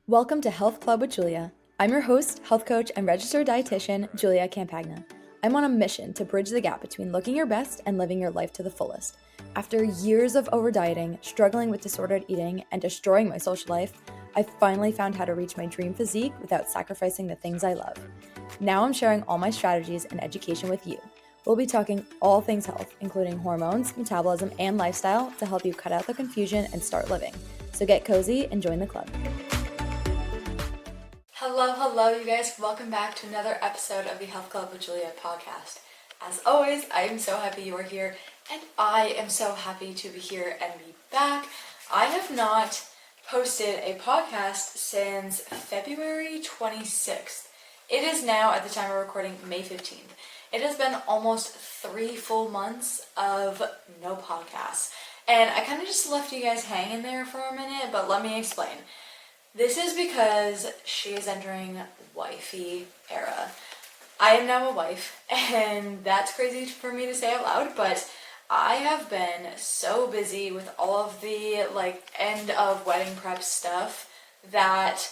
Welcome to Health Club with Julia. I'm your host, health coach, and registered dietitian, Julia Campagna. I'm on a mission to bridge the gap between looking your best and living your life to the fullest. After years of over dieting, struggling with disordered eating, and destroying my social life, I finally found how to reach my dream physique without sacrificing the things I love. Now I'm sharing all my strategies and education with you. We'll be talking all things health, including hormones, metabolism, and lifestyle to help you cut out the confusion and start living. So get cozy and join the club. Hello, you guys. Welcome back to another episode of the Health Club with Julia podcast. As always, I am so happy you are here, and I am so happy to be here and be back. I have not posted a podcast since February 26th. It is now, at the time of recording, May 15th. It has been almost 3 full months of no podcasts, and I kind of just left you guys hanging there for a minute, but let me explain. This is because she is entering wifey era. I am now a wife, and that's crazy for me to say out loud, but I have been so busy with all of the end of wedding prep stuff that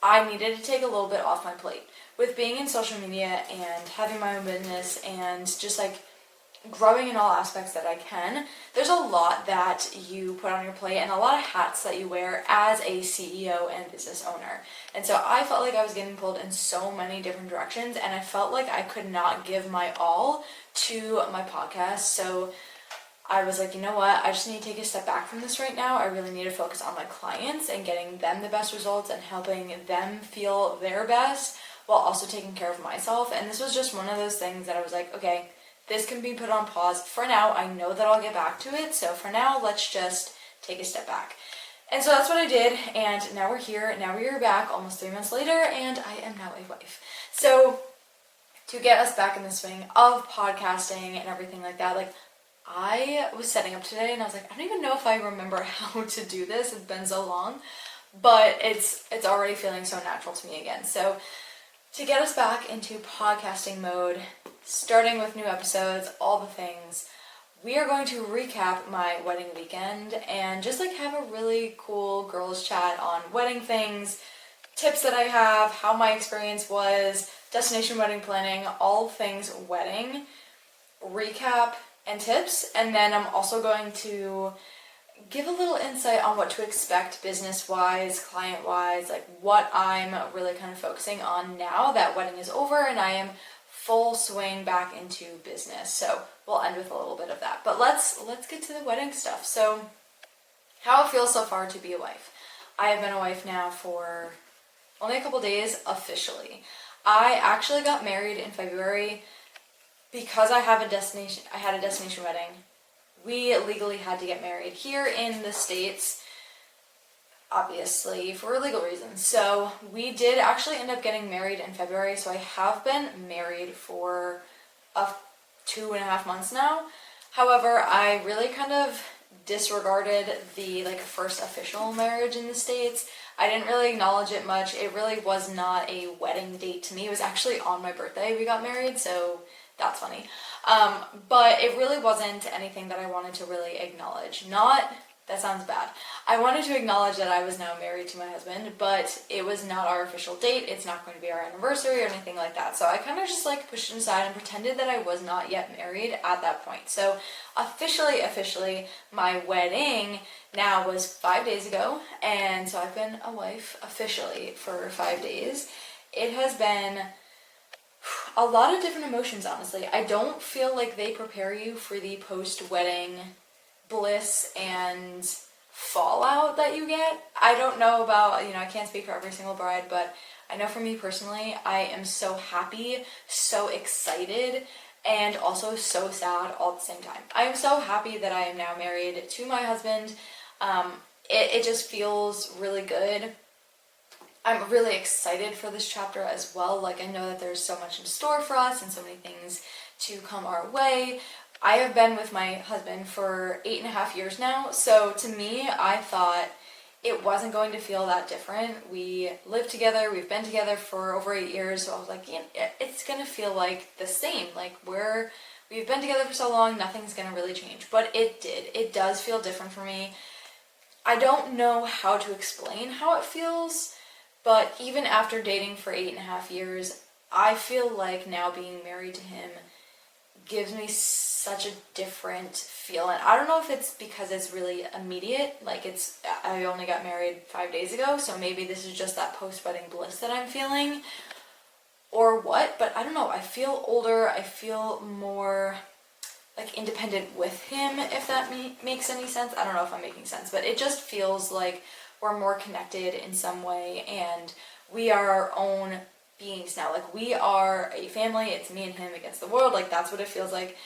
I needed to take a little bit off my plate. With being in social media and having my own business and just growing in all aspects that I can, there's a lot that you put on your plate and a lot of hats that you wear as a CEO and business owner. And so I felt like I was getting pulled in so many different directions, and I felt like I could not give my all to my podcast. So I was like, you know what, I just need to take a step back from this right now. I really need to focus on my clients and getting them the best results and helping them feel their best while also taking care of myself. And this was just one of those things that I was like, okay, this can be put on pause for now. I know that I'll get back to it. So for now, let's just take a step back. And so that's what I did. And now we're here. Now we are back almost 3 months later, and I am now a wife. So to get us back in the swing of podcasting and everything like that, I was setting up today and I was like, I don't even know if I remember how to do this. It's been so long, but it's already feeling so natural to me again. So to get us back into podcasting mode, starting with new episodes, all the things, we are going to recap my wedding weekend and just have a really cool girls chat on wedding things, tips that I have, how my experience was, destination wedding planning, all things wedding, recap and tips. And then I'm also going to give a little insight on what to expect business-wise, client-wise, what I'm really kind of focusing on now that wedding is over and I am full swing back into business. So we'll end with a little bit of that. But let's get to the wedding stuff. So how it feels so far to be a wife. I have been a wife now for only a couple days officially. I actually got married in February because I had a destination wedding. We legally had to get married here in the States, obviously, for legal reasons. So we did actually end up getting married in February, so I have been married for 2.5 months now. However, I really kind of disregarded the first official marriage in the States. I didn't really acknowledge it much. It really was not a wedding date to me. It was actually on my birthday we got married, so that's funny. But it really wasn't anything that I wanted to really acknowledge. That sounds bad. I wanted to acknowledge that I was now married to my husband, but it was not our official date. It's not going to be our anniversary or anything like that. So I kind of just pushed it aside and pretended that I was not yet married at that point. So officially, my wedding now was 5 days ago. And so I've been a wife officially for 5 days. It has been a lot of different emotions, honestly. I don't feel like they prepare you for the post-wedding bliss and fallout that you get. I don't know about, I can't speak for every single bride, but I know for me personally, I am so happy, so excited, and also so sad all at the same time. I am so happy that I am now married to my husband. It just feels really good. I'm really excited for this chapter as well. I know that there's so much in store for us and so many things to come our way. I have been with my husband for 8.5 years now, so to me, I thought it wasn't going to feel that different. We live together, we've been together for over 8 years, so I was like, it's gonna feel like the same. We've been together for so long, nothing's gonna really change. But it did. It does feel different for me. I don't know how to explain how it feels, But even after dating for 8.5 years, I feel like now being married to him gives me such a different feel. And I don't know if it's because it's really immediate, like I only got married 5 days ago, so maybe this is just that post-wedding bliss that I'm feeling, or what, but I don't know. I feel older, I feel more like independent with him, if that makes any sense. I don't know if I'm making sense, but it just feels like we're more connected in some way, and we are our own beings now. Like, we are a family. It's me and him against the world. Like, that's what it feels like.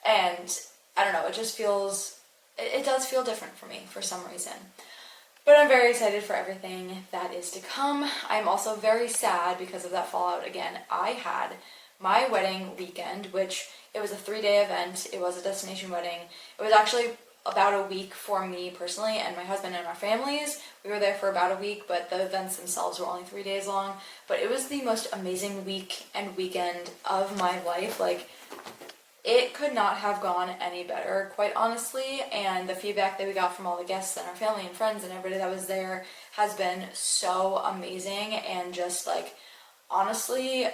And I don't know, it just feels, it does feel different for me for some reason. But I'm very excited for everything that is to come. I'm also very sad because of that fallout again. I had my wedding weekend, which it was a 3-day event. It was a destination wedding. It was actually about a week for me personally and my husband and our families. We were there for about a week, but the events themselves were only 3 days long. But it was the most amazing week and weekend of my life. Like, it could not have gone any better, quite honestly, and the feedback that we got from all the guests and our family and friends and everybody that was there has been so amazing, and just, like, honestly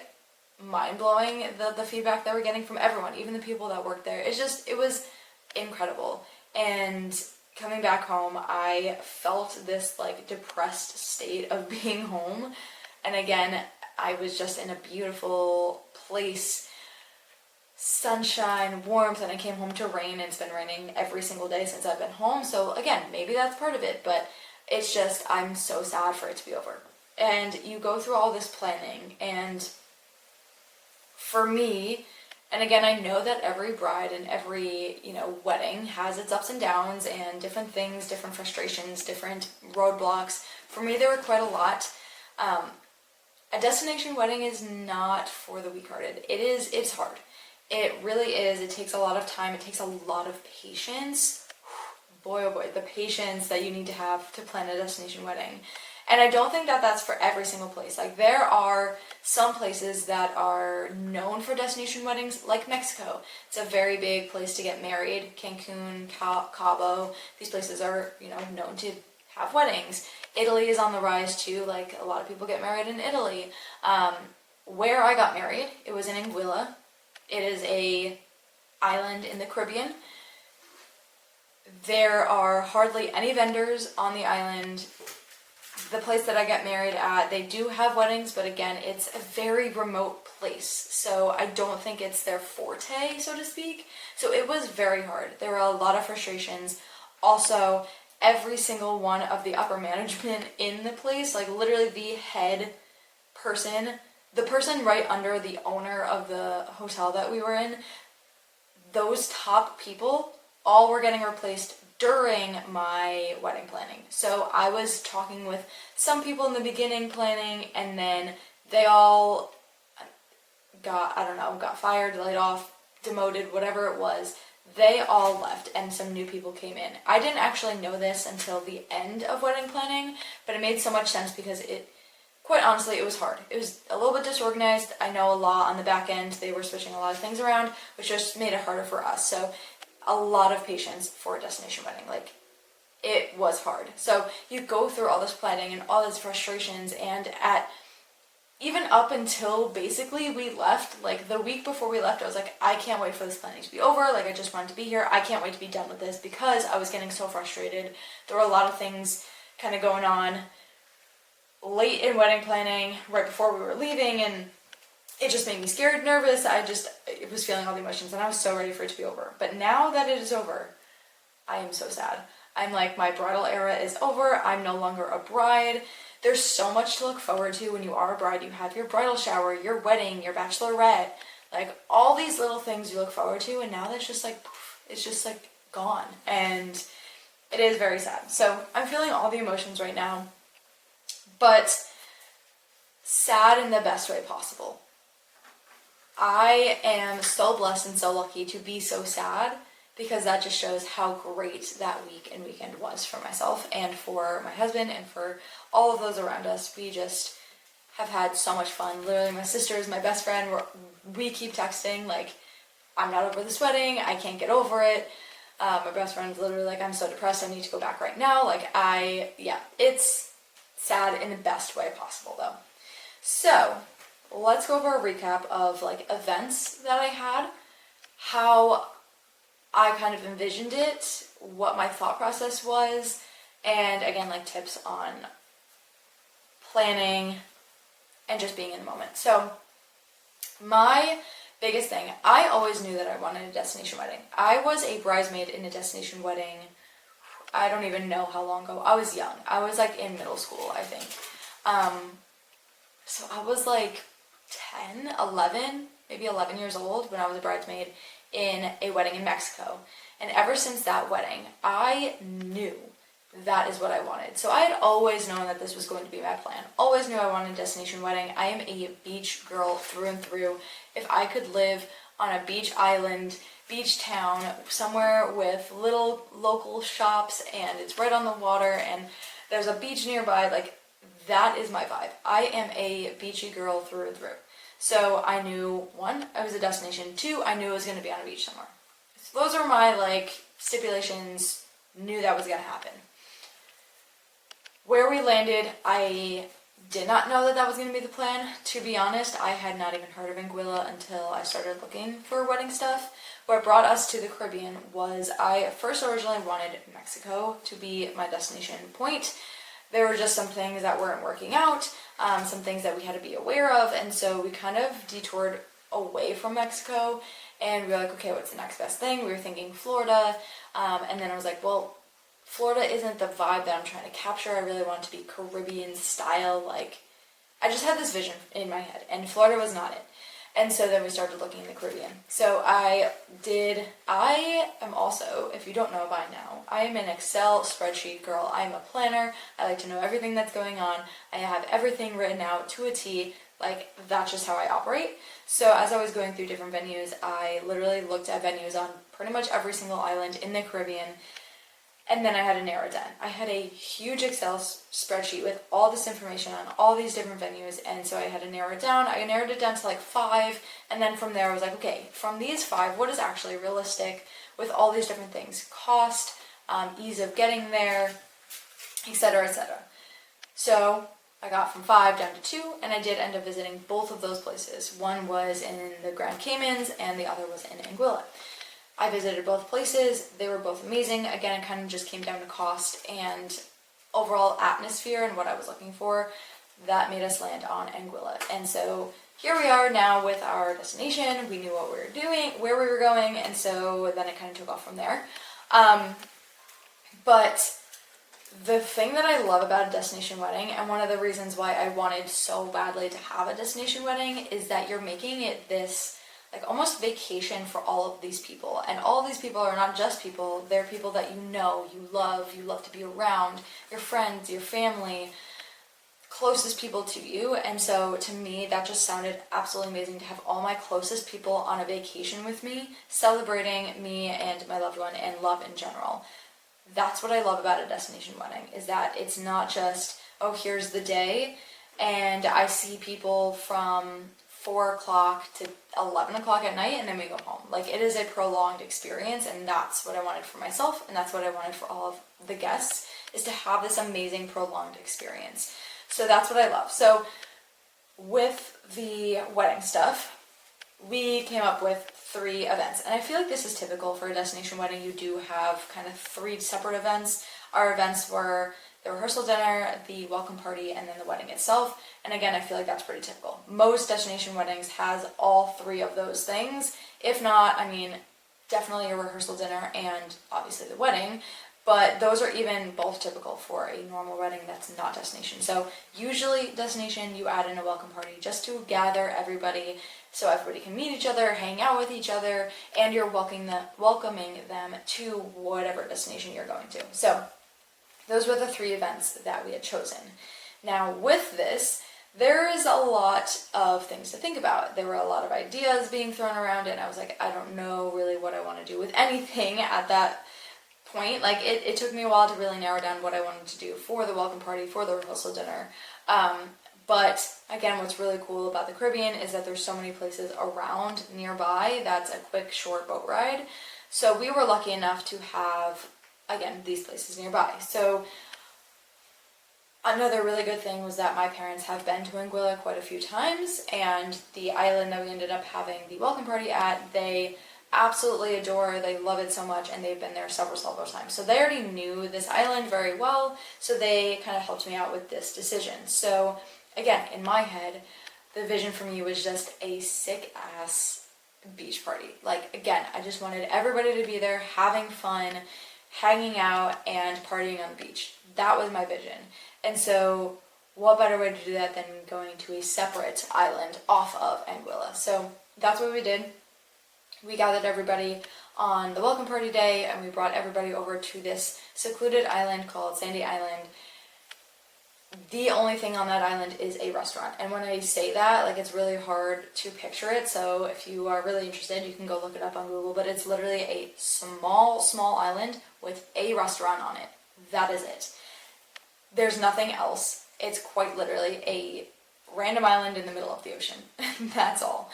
mind-blowing, the feedback that we're getting from everyone, even the people that worked there. It was incredible. And coming back home, I felt this, like, depressed state of being home, and again, I was just in a beautiful place, sunshine, warmth, and I came home to rain, and it's been raining every single day since I've been home. So again, maybe that's part of it, but it's just, I'm so sad for it to be over. And you go through all this planning, and for me, and again, I know that every bride and every, wedding has its ups and downs and different things, different frustrations, different roadblocks. For me, there were quite a lot. A destination wedding is not for the weak-hearted. It's hard. It really is. It takes a lot of time. It takes a lot of patience. Boy, oh boy, the patience that you need to have to plan a destination wedding. And I don't think that that's for every single place. Like, there are some places that are known for destination weddings, like Mexico. It's a very big place to get married. Cancun, Cabo, these places are, known to have weddings. Italy is on the rise too. Like, a lot of people get married in Italy. Where I got married, it was in Anguilla. It is a island in the Caribbean. There are hardly any vendors on the island. The place that I got married at, they do have weddings, but again, it's a very remote place, so I don't think it's their forte, so to speak. So it was very hard. There were a lot of frustrations. Also, every single one of the upper management in the place, like literally the head person, the person right under the owner of the hotel that we were in, those top people all were getting replaced during my wedding planning. So I was talking with some people in the beginning planning, and then they all got fired, laid off, demoted, whatever it was. They all left, and some new people came in. I didn't actually know this until the end of wedding planning, but it made so much sense because quite honestly, it was hard. It was a little bit disorganized. I know a lot on the back end. They were switching a lot of things around, which just made it harder for us. So a lot of patience for a destination wedding. Like, it was hard. So you go through all this planning and all these frustrations, and even up until basically we left, like the week before we left, I was like, I can't wait for this planning to be over. Like, I just wanted to be here. I can't wait to be done with this, because I was getting so frustrated. There were a lot of things kind of going on late in wedding planning, right before we were leaving, and it just made me scared, nervous. It was feeling all the emotions, and I was so ready for it to be over. But now that it is over, I am so sad. I'm like, my bridal era is over. I'm no longer a bride. There's so much to look forward to when you are a bride. You have your bridal shower, your wedding, your bachelorette, like all these little things you look forward to, and now that's just like, poof, it's just like gone. And it is very sad. So I'm feeling all the emotions right now, but sad in the best way possible. I am so blessed and so lucky to be so sad, because that just shows how great that week and weekend was for myself and for my husband and for all of those around us. We just have had so much fun. Literally, my sister is my best friend. We keep texting, like, I'm not over this wedding. I can't get over it. My best friend's literally like, I'm so depressed. I need to go back right now. Like, it's sad in the best way possible though. So let's go over a recap of like events that I had, how I kind of envisioned it, what my thought process was, and again, like tips on planning and just being in the moment. So my biggest thing, I always knew that I wanted a destination wedding. I was a bridesmaid in a destination wedding, I don't even know how long ago. I was young. I was like in middle school, I think. So I was like 10, 11, maybe 11 years old when I was a bridesmaid in a wedding in Mexico. And ever since that wedding, I knew that is what I wanted. So I had always known that this was going to be my plan. Always knew I wanted a destination wedding. I am a beach girl through and through. If I could live on a beach island, beach town, somewhere with little local shops and it's right on the water and there's a beach nearby, like that is my vibe. I am a beachy girl through and through. So I knew, one, I was a destination. Two, I knew it was going to be on a beach somewhere. So those are my like stipulations, knew that was going to happen. Where we landed, I did not know that that was going to be the plan. To be honest, I had not even heard of Anguilla until I started looking for wedding stuff. What brought us to the Caribbean was I first originally wanted Mexico to be my destination point. There were just some things that weren't working out, some things that we had to be aware of, and so we kind of detoured away from Mexico, and we were like, okay, what's the next best thing? We were thinking Florida, and then I was like, well, Florida isn't the vibe that I'm trying to capture. I really want it to be Caribbean style, like, I just had this vision in my head, and Florida was not it. And so then we started looking in the Caribbean. So I am also, if you don't know by now, I am an Excel spreadsheet girl. I am a planner. I like to know everything that's going on. I have everything written out to a T. Like, that's just how I operate. So as I was going through different venues, I literally looked at venues on pretty much every single island in the Caribbean. And then I had to narrow it down. I had a huge Excel spreadsheet with all this information on all these different venues, and so I had to narrow it down. I narrowed it down to like 5, and then from there I was like, okay, from these 5, what is actually realistic with all these different things? Cost, ease of getting there, etc., etc. So I got from 5 down to 2, and I did end up visiting both of those places. One was in the Grand Caymans, and the other was in Anguilla. I visited both places. They were both amazing. Again, it kind of just came down to cost and overall atmosphere and what I was looking for. That made us land on Anguilla. And so here we are now with our destination. We knew what we were doing, where we were going, and so then it kind of took off from there. But the thing that I love about a destination wedding, and one of the reasons why I wanted so badly to have a destination wedding, is that you're making it this like almost vacation for all of these people. And all of these people are not just people, they're people that you know, you love to be around, your friends, your family, closest people to you. And so to me, that just sounded absolutely amazing to have all my closest people on a vacation with me, celebrating me and my loved one and love in general. That's what I love about a destination wedding, is that it's not just, oh, here's the day, and I see people from 4 o'clock to 11 o'clock at night, and then we go home. Like, it is a prolonged experience, and that's what I wanted for myself, and that's what I wanted for all of the guests, is to have this amazing prolonged experience. So that's what I love. So with the wedding stuff, we came up with 3 events, and I feel like this is typical for a destination wedding. You do have kind of 3 separate events. Our events were the rehearsal dinner, the welcome party, and then the wedding itself. And again, I feel like that's pretty typical. Most destination weddings has all 3 of those things. If not, I mean, definitely a rehearsal dinner and obviously the wedding, but those are even both typical for a normal wedding that's not destination. So usually destination, you add in a welcome party just to gather everybody so everybody can meet each other, hang out with each other, and you're welcoming them to whatever destination you're going to. So those were the 3 events that we had chosen. Now with this, there is a lot of things to think about. There were a lot of ideas being thrown around, and I was like, I don't know really what I want to do with anything at that point. Like, it took me a while to really narrow down what I wanted to do for the welcome party, for the rehearsal dinner. But again, what's really cool about the Caribbean is that there's so many places around nearby that's a quick, short boat ride. So we were lucky enough to have, again, these places nearby. So Another really good thing was that my parents have been to Anguilla quite a few times, and the island that we ended up having the welcome party at, they absolutely adore. They love it so much, and they've been there several times. So they already knew this island very well, so they kind of helped me out with this decision. So again, in my head, the vision for me was just a sick-ass beach party. Like, again, I just wanted everybody to be there, having fun, hanging out, and partying on the beach. That was my vision. And so what better way to do that than going to a separate island off of Anguilla? So that's what we did. We gathered everybody on the welcome party day, and we brought everybody over to this secluded island called Sandy Island. The only thing on that island is a restaurant. And when I say that, like, it's really hard to picture it. So if you are really interested, you can go look it up on Google. But it's literally a small island with a restaurant on it. That is it. There's nothing else. It's quite literally a random island in the middle of the ocean. That's all.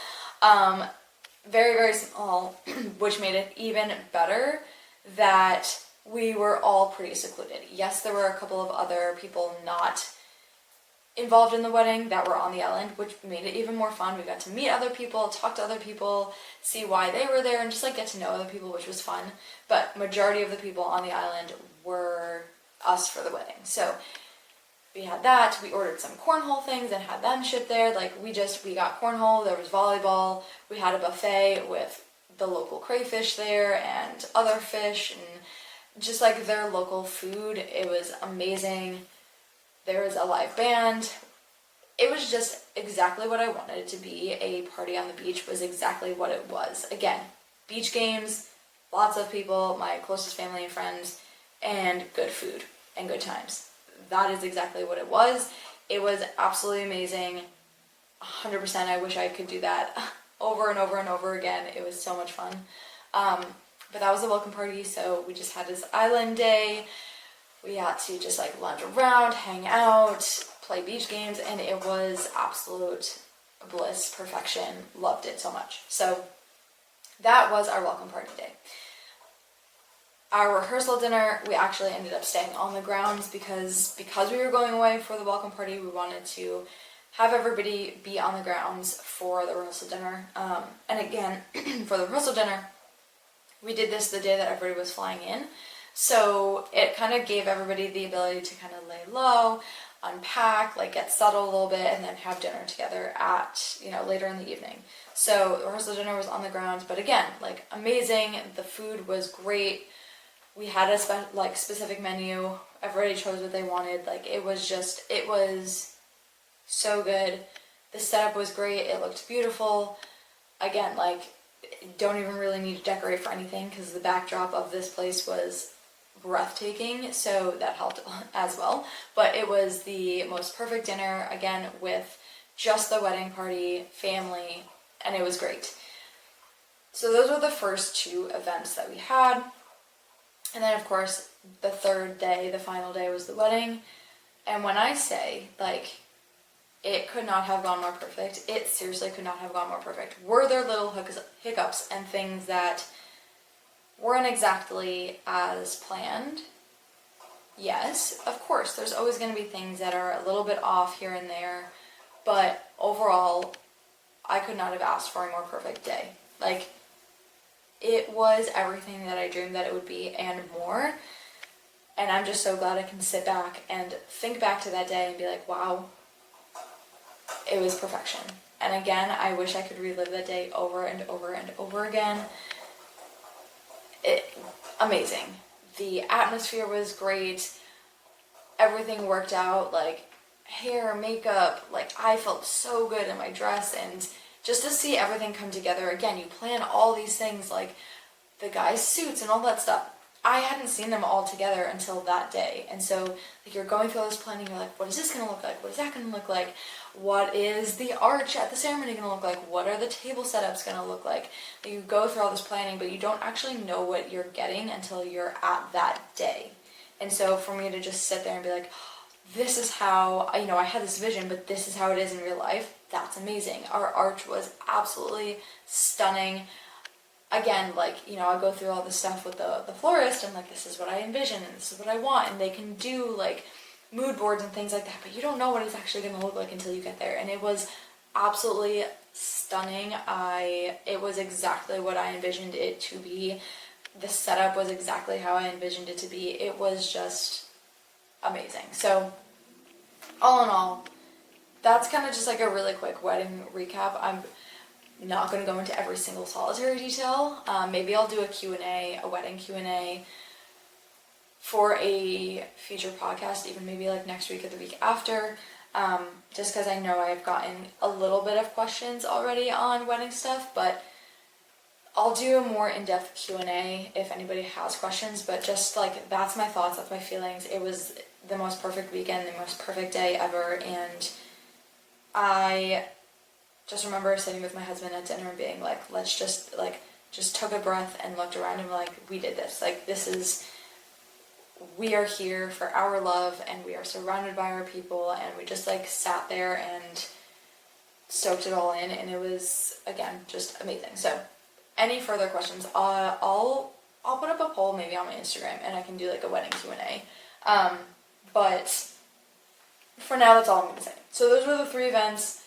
Very small, which made it even better that we were all pretty secluded. Yes, there were a couple of other people not involved in the wedding that were on the island, which made it even more fun. We got to meet other people, talk to other people, see why they were there, and just like get to know other people, which was fun. But majority of the people on the island were us for the wedding. So we had that. We ordered some cornhole things and had them shipped there. Like, we got cornhole, there was volleyball, we had a buffet with the local crayfish there and other fish and just like their local food. It was amazing. There was a live band. It was just exactly what I wanted it to be. A party on the beach was exactly what it was. Again, beach games, lots of people, my closest family and friends, and good food and good times. That is exactly what it was. It was absolutely amazing. 100%. I wish I could do that over and over again. It was so much fun. But that was the welcome party, so we just had this island day. We got to just like lounge around, hang out, play beach games, and it was absolute bliss, perfection. Loved it so much. So that was our welcome party day. Our rehearsal dinner, we actually ended up staying on the grounds because we were going away for the welcome party. We wanted to have everybody be on the grounds for the rehearsal dinner. And again, for the rehearsal dinner, we did this the day that everybody was flying in. So it kind of gave everybody the ability to kind of lay low, unpack, like get settled a little bit, and then have dinner together at, later in the evening. So the rehearsal dinner was on the grounds, but again, like amazing. The food was great. We had a specific menu. Everybody chose what they wanted. Like, it was so good. The setup was great. It looked beautiful. Again, like, don't even really need to decorate for anything because the backdrop of this place was breathtaking, so that helped as well. But it was the most perfect dinner, again, with just the wedding party, family, and it was great. So those were the first two events that we had. And then, of course, the third day, the final day, was the wedding. And when I say, like, it could not have gone more perfect, it seriously could not have gone more perfect. Were there little hiccups and things that weren't exactly as planned? Yes, of course. There's always going to be things that are a little bit off here and there. But overall, I could not have asked for a more perfect day. Like, it was everything that I dreamed that it would be and more. And I'm just so glad I can sit back and think back to that day and be like, wow, it was perfection. And again, I wish I could relive that day over and over again. Amazing. The atmosphere was great. Everything worked out, like hair, makeup, like I felt so good in my dress, and just to see everything come together. Again, you plan all these things, like the guys' suits and all that stuff. I hadn't seen them all together until that day. And so like you're going through all this planning, you're like, what is this going to look like? What is that going to look like? What is the arch at the ceremony going to look like? What are the table setups going to look like? You go through all this planning, but you don't actually know what you're getting until you're at that day. And so for me to just sit there and be like, this is how, I had this vision, but this is how it is in real life, that's amazing. Our arch was absolutely stunning. Again, like, I go through all this stuff with the florist, and like, this is what I envision, and this is what I want, and they can do like mood boards and things like that, but you don't know what it's actually going to look like until you get there. And it was absolutely stunning. It was exactly what I envisioned it to be. The setup was exactly how I envisioned it to be. It was just amazing. So all in all, that's kind of just like a really quick wedding recap. I'm not going to go into every single solitary detail. Maybe I'll do a Q&A, a wedding Q&A for a future podcast, even maybe like next week or the week after. Just because I know I've gotten a little bit of questions already on wedding stuff, but I'll do a more in-depth Q&A if anybody has questions. But just like, that's my thoughts, that's my feelings. It was the most perfect weekend, the most perfect day ever, and I just remember sitting with my husband at dinner and being like, let's just took a breath and looked around and like, we did this. Like, we are here for our love, and we are surrounded by our people, and we just like sat there and soaked it all in, and it was, again, just amazing. So any further questions, I'll put up a poll maybe on my Instagram, and I can do like a wedding Q&A. But for now, that's all I'm going to say. So those were the 3 events.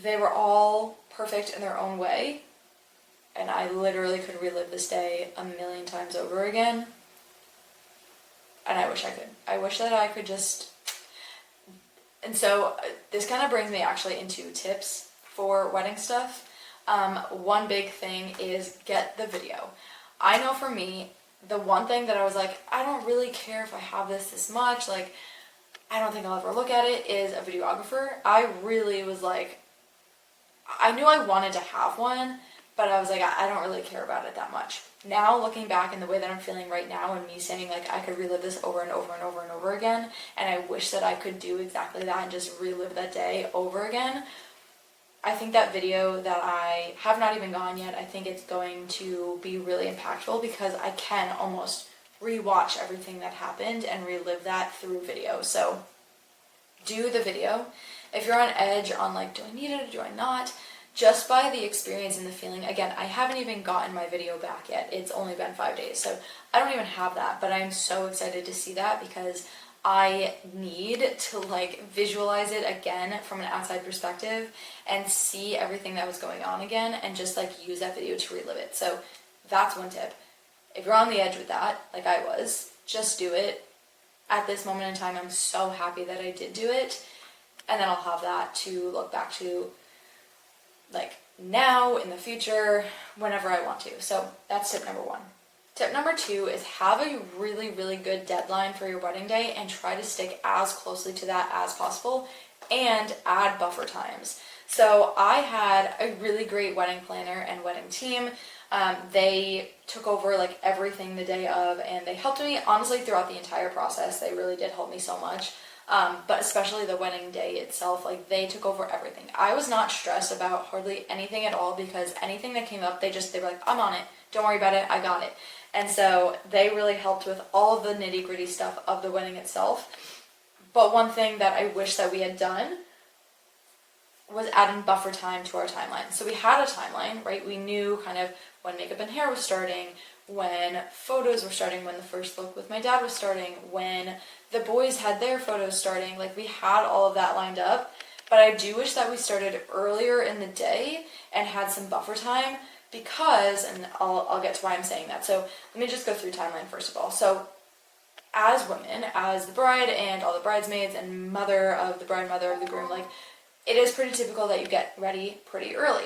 They were all perfect in their own way, and I literally could relive this day a million times over again. And I wish I could. I wish that I could just... And so this kind of brings me actually into tips for wedding stuff. One big thing is get the video. I know for me, the one thing that I was like, I don't really care if I have this much, like, I don't think I'll ever look at it, is a videographer. I really was like, I knew I wanted to have one, but I was like, I don't really care about it that much. Now, looking back in the way that I'm feeling right now, and me saying like I could relive this over and over and over and over again, and I wish that I could do exactly that and just relive that day over again, I think that video that I have not even gone yet, I think it's going to be really impactful, because I can almost rewatch everything that happened and relive that through video. So do the video. If you're on edge on like, do I need it or do I not? Just by the experience and the feeling, again, I haven't even gotten my video back yet. It's only been 5 days, so I don't even have that, but I'm so excited to see that, because I need to like visualize it again from an outside perspective and see everything that was going on again, and just like use that video to relive it. So that's one tip. If you're on the edge with that, like I was, just do it. At this moment in time, I'm so happy that I did do it, and then I'll have that to look back to like now, in the future, whenever I want to. So that's tip number 1. Tip number 2 is have a really, really good deadline for your wedding day, and try to stick as closely to that as possible, and add buffer times. So I had a really great wedding planner and wedding team. They took over like everything the day of, and they helped me honestly throughout the entire process. They really did help me so much. But especially the wedding day itself, like they took over everything. I was not stressed about hardly anything at all, because anything that came up, they were like, I'm on it. Don't worry about it. I got it. And so they really helped with all of the nitty gritty stuff of the wedding itself. But one thing that I wish that we had done was adding buffer time to our timeline. So we had a timeline, right? We knew kind of when makeup and hair was starting, when photos were starting, when the first look with my dad was starting, when the boys had their photos starting. Like, we had all of that lined up, but I do wish that we started earlier in the day and had some buffer time, because, and I'll get to why I'm saying that. So let me just go through timeline first of all. So as women, as the bride and all the bridesmaids and mother of the bride, mother of the groom, like, it is pretty typical that you get ready pretty early.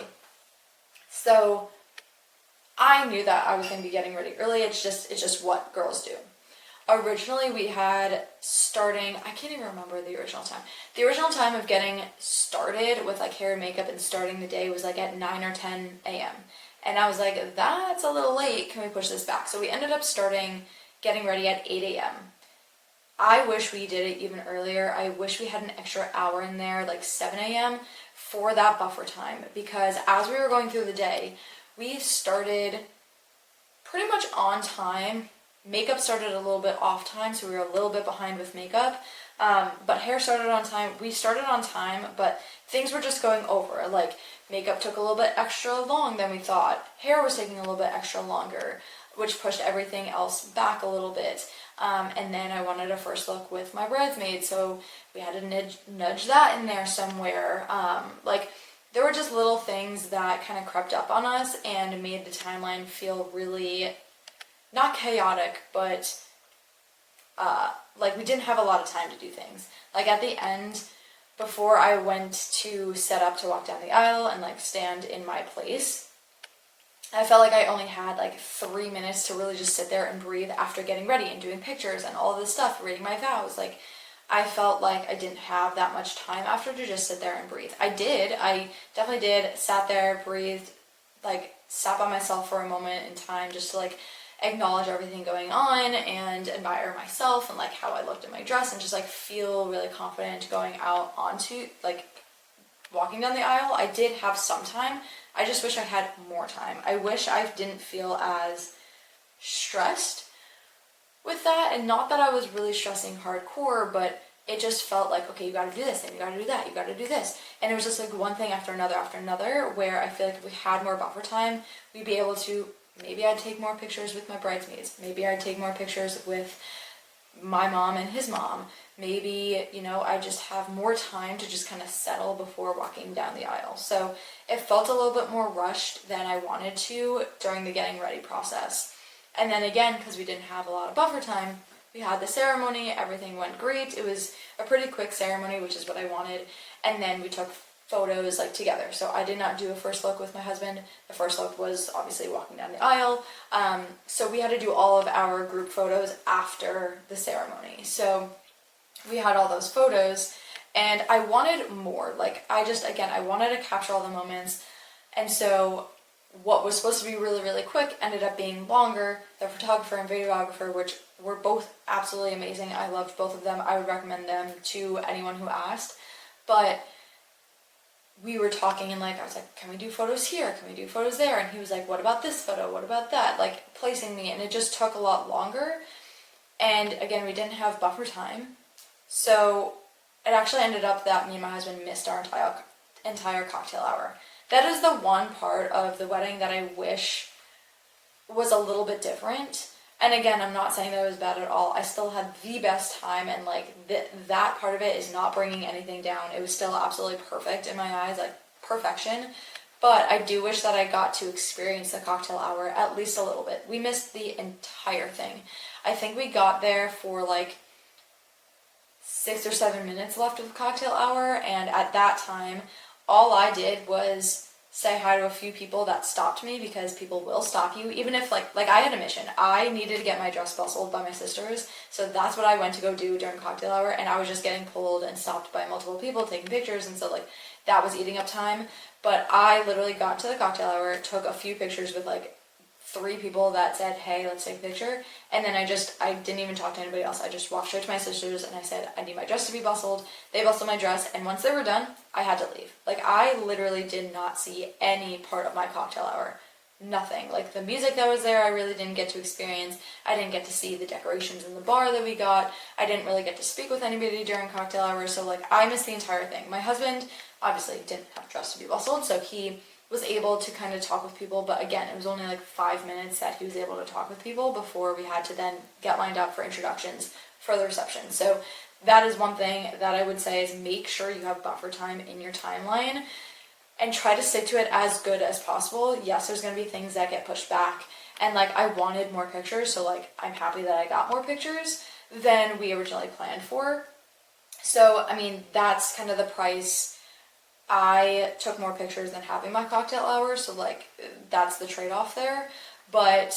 So I knew that I was going to be getting ready early. It's just what girls do. Originally, we had starting, I can't even remember the original time. The original time of getting started with like hair and makeup and starting the day was like at 9 or 10 a.m. And I was like, that's a little late. Can we push this back? So we ended up getting ready at 8 a.m. I wish we did it even earlier. I wish we had an extra hour in there, like 7 a.m. for that buffer time, because as we were going through the day, we started pretty much on time. Makeup started a little bit off time, so we were a little bit behind with makeup. But hair started on time. We started on time, but things were just going over. Like, makeup took a little bit extra long than we thought. Hair was taking a little bit extra longer, which pushed everything else back a little bit. And then I wanted a first look with my bridesmaid, so we had to nudge that in there somewhere. Like, there were just little things that kind of crept up on us and made the timeline feel really, not chaotic, but like we didn't have a lot of time to do things. Like at the end, before I went to set up to walk down the aisle and like stand in my place, I felt like I only had like 3 minutes to really just sit there and breathe after getting ready and doing pictures and all this stuff, reading my vows. Like, I felt like I didn't have that much time after to just sit there and breathe. I definitely did, sat there, breathed, like sat by myself for a moment in time just to like acknowledge everything going on and admire myself and like how I looked in my dress and just like feel really confident going out onto like walking down the aisle. I did have some time. I just wish I had more time. I wish I didn't feel as stressed with that, and not that I was really stressing hardcore, but it just felt like, okay, you gotta do this, and you gotta do that, you gotta do this. And it was just like one thing after another, where I feel like if we had more buffer time, we'd be able to, maybe I'd take more pictures with my bridesmaids, maybe I'd take more pictures with my mom and his mom, maybe, you know, I just have more time to just kind of settle before walking down the aisle. So it felt a little bit more rushed than I wanted to during the getting ready process. And then again, because we didn't have a lot of buffer time, we had the ceremony, everything went great. It was a pretty quick ceremony, which is what I wanted. And then we took photos like together. So I did not do a first look with my husband. The first look was obviously walking down the aisle. So we had to do all of our group photos after the ceremony. So we had all those photos and I wanted more. Like I wanted to capture all the moments. And so what was supposed to be really, really quick ended up being longer. The photographer and videographer, which were both absolutely amazing. I loved both of them. I would recommend them to anyone who asked. But we were talking and like, I was like, can we do photos here? Can we do photos there? And he was like, what about this photo? What about that? Like placing me, and it just took a lot longer. And again, we didn't have buffer time. So it actually ended up that me and my husband missed our entire cocktail hour. That is the one part of the wedding that I wish was a little bit different. And again, I'm not saying that it was bad at all. I still had the best time, and like that part of it is not bringing anything down. It was still absolutely perfect in my eyes, like perfection. But I do wish that I got to experience the cocktail hour at least a little bit. We missed the entire thing. I think we got there for like 6 or 7 minutes left of the cocktail hour, and at that time, all I did was say hi to a few people that stopped me, because people will stop you, even if like I had a mission. I needed to get my dress bustled by my sisters, so that's what I went to go do during cocktail hour, and I was just getting pulled and stopped by multiple people taking pictures, and so like that was eating up time. But I literally got to the cocktail hour, took a few pictures with like 3 people that said, hey, let's take a picture, and then I didn't even talk to anybody else. I just walked straight to my sisters and I said, I need my dress to be bustled. They bustled my dress, and once they were done, I had to leave. Like, I literally did not see any part of my cocktail hour. Nothing. Like, the music that was there, I really didn't get to experience. I didn't get to see the decorations in the bar that we got. I didn't really get to speak with anybody during cocktail hour, so like, I missed the entire thing. My husband obviously didn't have dress to be bustled, so he was able to kind of talk with people, but again, it was only like 5 minutes that he was able to talk with people before we had to then get lined up for introductions for the reception. So that is one thing that I would say is make sure you have buffer time in your timeline and try to stick to it as good as possible. Yes, there's going to be things that get pushed back, and like I wanted more pictures, so like I'm happy that I got more pictures than we originally planned for. So I mean, that's kind of the price. I took more pictures than having my cocktail hour, so like that's the trade-off there. But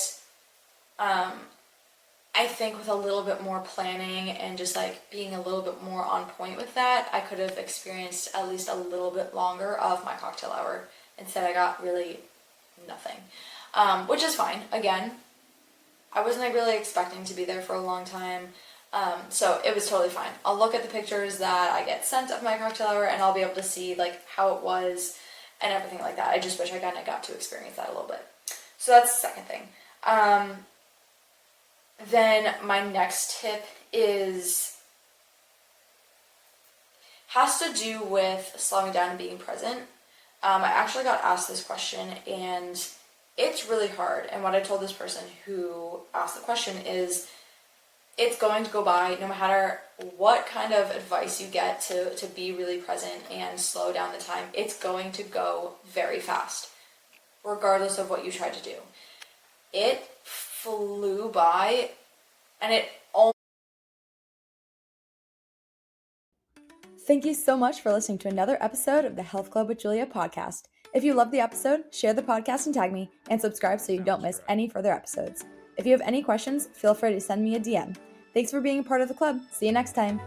I think with a little bit more planning and just like being a little bit more on point with that, I could have experienced at least a little bit longer of my cocktail hour. Instead, I got really nothing, which is fine. Again, I wasn't really expecting to be there for a long time. So it was totally fine. I'll look at the pictures that I get sent of my cocktail hour, and I'll be able to see like how it was and everything like that. I just wish I kind of got to experience that a little bit. So that's the second thing. Then my next tip has to do with slowing down and being present. I actually got asked this question, and it's really hard. And what I told this person who asked the question is, it's going to go by no matter what kind of advice you get to be really present and slow down the time. It's going to go very fast, regardless of what you try to do. It flew by, and it almost... Thank you so much for listening to another episode of the Health Club with Julia podcast. If you loved the episode, share the podcast and tag me, and subscribe so you don't miss any further episodes. If you have any questions, feel free to send me a DM. Thanks for being a part of the club. See you next time.